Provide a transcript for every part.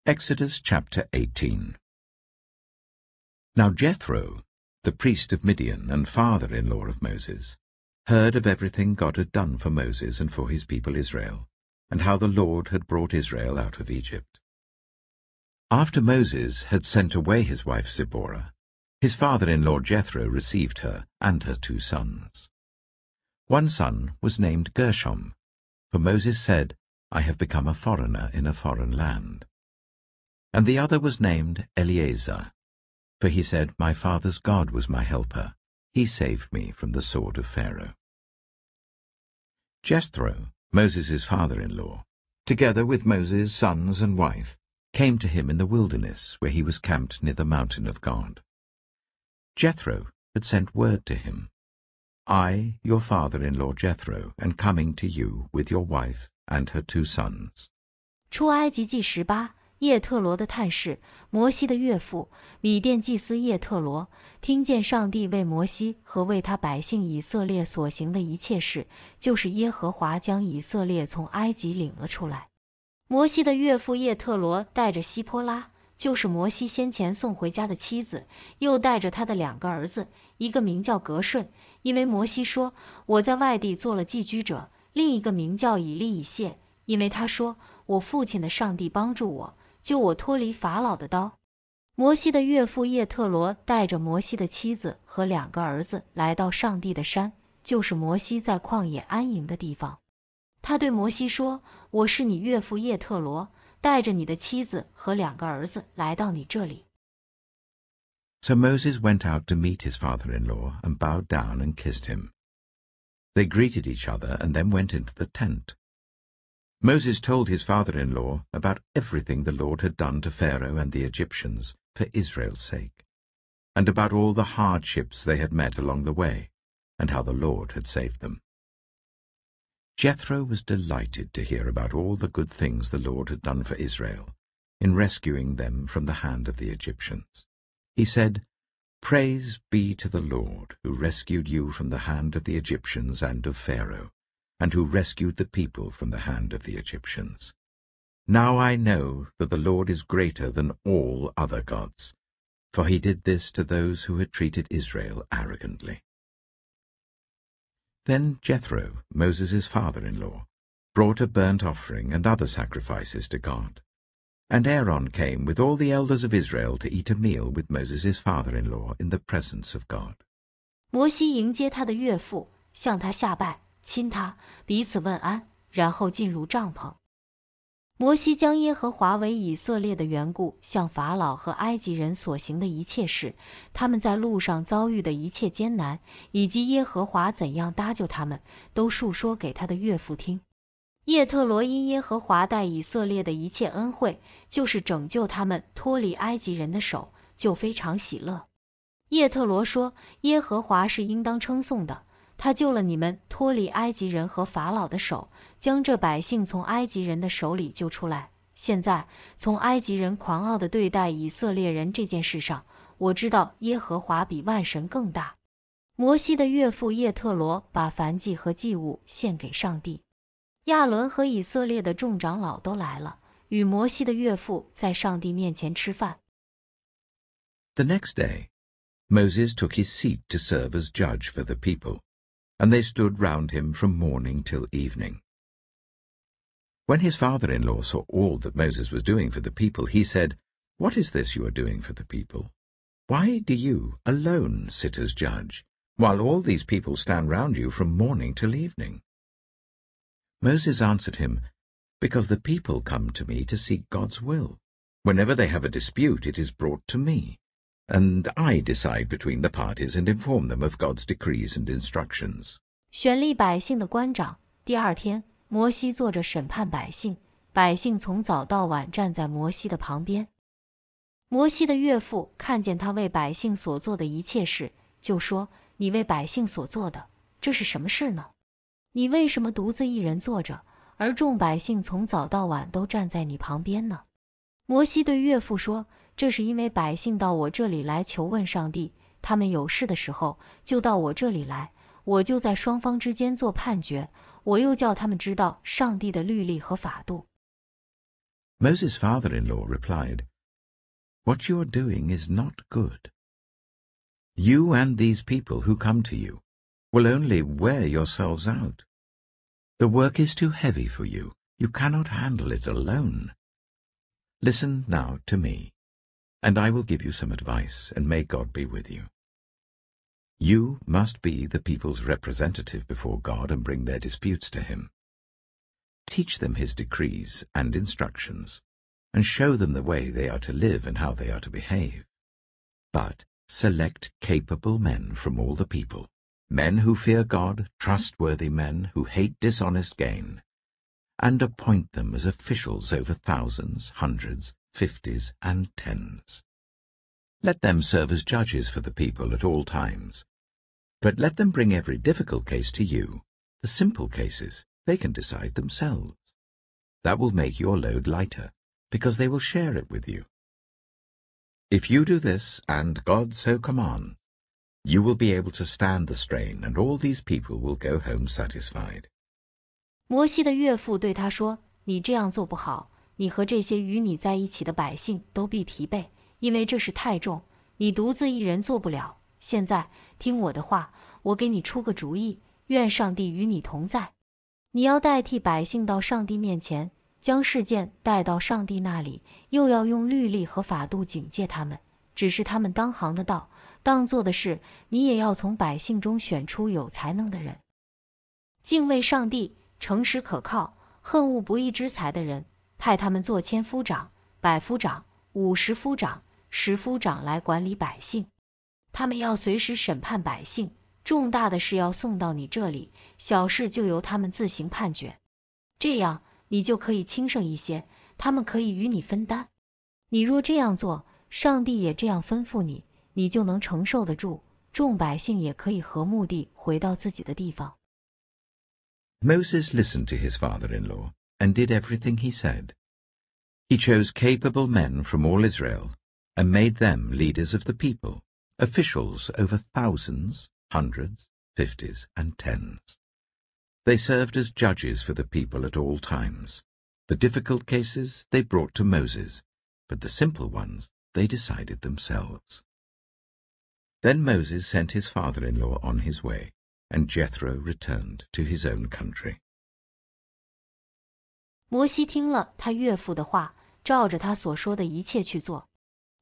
Exodus chapter 18. Now Jethro, the priest of Midian and father-in-law of Moses, heard of everything God had done for Moses and for his people Israel, and how the Lord had brought Israel out of Egypt. After Moses had sent away his wife Zipporah, his father-in-law Jethro received her and her 2 sons. One son was named Gershom, for Moses said, I have become a foreigner in a foreign land. And the other was named Eleazar, for he said, My father's God was my helper. He saved me from the sword of Pharaoh. Jethro, Moses' father-in-law, together with Moses' sons and wife, came to him in the wilderness where he was camped near the mountain of God. Jethro had sent word to him, I, your father-in-law Jethro, am coming to you with your wife and her 2 sons. 出埃及记18。叶特罗的探视，摩西的岳父，米甸祭司叶特罗，听见上帝为摩西和为他百姓以色列所行的一切事，就是耶和华将以色列从埃及领了出来。摩西的岳父叶特罗带着希波拉，就是摩西先前送回家的妻子，又带着他的2个儿子，一个名叫革顺，因为摩西说，我在外地做了寄居者；另一个名叫以利以谢，因为他说，我父亲的上帝帮助我，救我脱离法老的刀。摩西的岳父叶特罗带着摩西的妻子和2个儿子来到上帝的山，就是摩西在旷野安营的地方。他对摩西说，我是你岳父叶特罗，带着你的妻子和2个儿子来到你这里。So Moses went out to meet his father-in-law and bowed down and kissed him. They greeted each other and then went into the tent. Moses told his father-in-law about everything the Lord had done to Pharaoh and the Egyptians for Israel's sake, and about all the hardships they had met along the way, and how the Lord had saved them. Jethro was delighted to hear about all the good things the Lord had done for Israel, in rescuing them from the hand of the Egyptians. He said, Praise be to the Lord, who rescued you from the hand of the Egyptians and of Pharaoh, and who rescued the people from the hand of the Egyptians. Now I know that the Lord is greater than all other gods, for he did this to those who had treated Israel arrogantly. Then Jethro, Moses' father-in-law, brought a burnt offering and other sacrifices to God. And Aaron came with all the elders of Israel to eat a meal with Moses' father-in-law in the presence of God. 摩西迎接他的岳父，向他下拜，亲他，彼此问安，然后进入帐篷。摩西将耶和华为以色列的缘故向法老和埃及人所行的一切事，他们在路上遭遇的一切艰难，以及耶和华怎样搭救他们，都述说给他的岳父听。叶特罗因耶和华待以色列的一切恩惠，就是拯救他们脱离埃及人的手，就非常喜乐。叶特罗说，耶和华是应当称颂的，他救了你们脱离埃及人和法老的手，将这百姓从埃及人的手里救出来。现在从埃及人狂傲地对待以色列人这件事上，我知道耶和华比万神更大。摩西的岳父叶特罗把燔祭和祭物献给上帝。亚伦和以色列的众长老都来了，与摩西的岳父在上帝面前吃饭。The next day, Moses took his seat to serve as judge for the people, and they stood round him from morning till evening. When his father-in-law saw all that Moses was doing for the people, he said, What is this you are doing for the people? Why do you alone sit as judge, while all these people stand round you from morning till evening? Moses answered him, Because the people come to me to seek God's will. Whenever they have a dispute, it is brought to me, and I decide between the parties and inform them of God's decrees and instructions. 选立百姓的官长。第2天，摩西坐着审判百姓，百姓从早到晚站在摩西的旁边。摩西的岳父看见他为百姓所做的一切事，就说：你为百姓所做的，这是什么事呢？你为什么独自一人坐着，而众百姓从早到晚都站在你旁边呢？摩西对岳父说，这是因为百姓到我这里来求问上帝，他们有事的时候就到我这里来，我就在双方之间做判决，我又叫他们知道上帝的律例和法度。Moses' father-in-law replied, "What you are doing is not good. You and these people who come to you will only wear yourselves out. The work is too heavy for you. You cannot handle it alone. Listen now to me, and I will give you some advice, and may God be with you. You must be the people's representative before God and bring their disputes to him. Teach them his decrees and instructions, and show them the way they are to live and how they are to behave. But select capable men from all the people, men who fear God, trustworthy men who hate dishonest gain, and appoint them as officials over thousands, hundreds, fifties, and tens. Let them serve as judges for the people at all times. But let them bring every difficult case to you. The simple cases they can decide themselves. That will make your load lighter, because they will share it with you. If you do this, and God so commands, you will be able to stand the strain, and all these people will go home satisfied." 摩西的岳父对他说：“你这样做不好，你和这些与你在一起的百姓都必疲惫，因为这事太重，你独自一人做不了。现在听我的话，我给你出个主意，愿上帝与你同在。你要代替百姓到上帝面前，将事件带到上帝那里，又要用律例和法度警戒他们，指示他们当行的道，当做的事，你也要从百姓中选出有才能的人，敬畏上帝、诚实可靠、恨恶不义之财的人，派他们做千夫长、百夫长、50夫长、10夫长来管理百姓。他们要随时审判百姓，重大的事要送到你这里，小事就由他们自行判决。这样你就可以轻省一些，他们可以与你分担。你若这样做，上帝也这样吩咐你，你就能承受得住，众百姓也可以和睦地回到自己的地方。” Moses listened to his father-in-law and did everything he said. He chose capable men from all Israel and made them leaders of the people, officials over thousands, hundreds, fifties, and tens. They served as judges for the people at all times. The difficult cases they brought to Moses, but the simple ones they decided themselves. Then Moses sent his father-in-law on his way, and Jethro returned to his own country. 摩西听了他岳父的话，照着他所说的一切去做。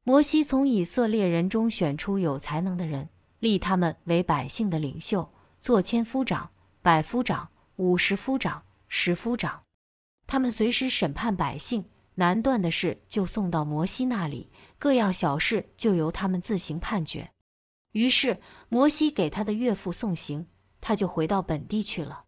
摩西从以色列人中选出有才能的人，立他们为百姓的领袖，做千夫长、百夫长、50夫长、10夫长。他们随时审判百姓，难断的事就送到摩西那里，各样小事就由他们自行判决。于是摩西给他的岳父送行，他就回到本地去了。